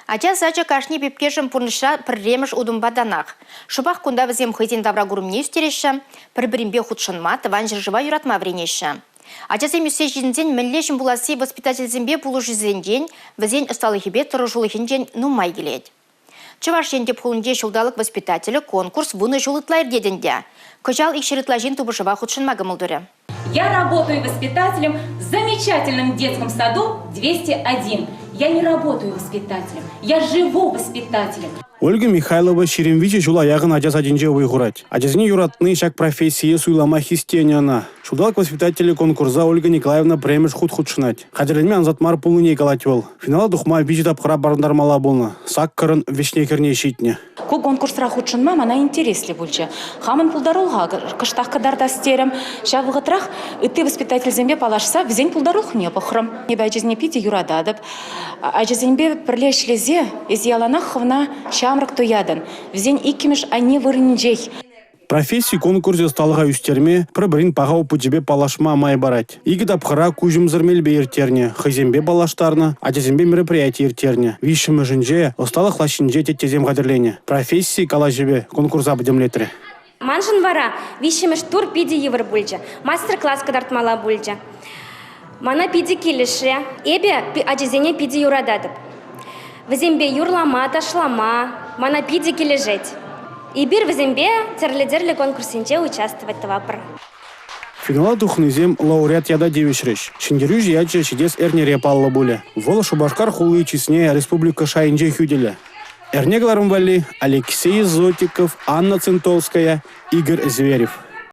Ача сача кашни пепкешім пұрныша пірреміш удымбаданақ. Шубақ күнда візем хызен давра күрімне үстереші, бір-бірінбе худшынма, тыван жыржыва юратма вренеші. Ача семюсе жинзен мінлешін бұласы воспитательзенбе бұлы жизенден, візен ұсталығыбе тұрыжулығынден нумай келет. Чывашен деп хулынде шылдалық воспитателі конкурс бұны жулытлайыр дедінде. Көжал икшерітлажен тубышыва худшынма гымылдыры. Я работаю воспитателем в замечательном детском саду 201. Я не работаю воспитателем, я живу воспитателем. Ольга Михайлова Шеремвичи жула ягын ажасадинже ойғырать. Ажазіне юратны шак профессия суйлама хистенияна. Шулдалк воспитатели конкурса Ольга Николаевна премеш худ-худшынать. Қадірленме анзатмар пулыне калатевал. Финала духма бижит апқыра барындармала болны. Сак кырын вешне керне шитне. Ку конкурсра худшынма мана интересли бульче. Хамын пулдарулға кыштақ кадарда стерем. Шавығытрах үтті воспитатель зембе палашса візен пулдарух не похрым. Небе ажазіне пиде юрададып. Ажазенбе бірлешлезе изяланах хвна шамрак тоядан. Візен иккемеш ане вырынжей. Профессии конкурсе сталға үстерме, пір-бірін пағау пүджебе палашма май барать. Игі дапқыра күжім зірмелбе ертерне, хызембе балаштарны, ажазембе мероприятие ертерне. Вишімі жінже, осталық лашынже теттезем қадірлене. Профессии калажебе конкурса бідемлетірі. Маншын вара, вишіміш тур пиде евр бульджа, мастер-класс кадартмала бульджа. Мана пиде келіші, эбе ажазене пиде юрададып. Візембе юрлама, ташлама, мана пиде кележеть. И бир візембе терлі-дерлі конкурсенче участвовать тавапыр. Финала тухнызем лауреат яда девешреш. Шиндерю жияче шидес эрнере паллы буле. Вола Шубашкар хулы чисне республика шайынже хюделе. Эрнегларым вали Алексей Зотиков, Анна Центовская, Игорь Зверев.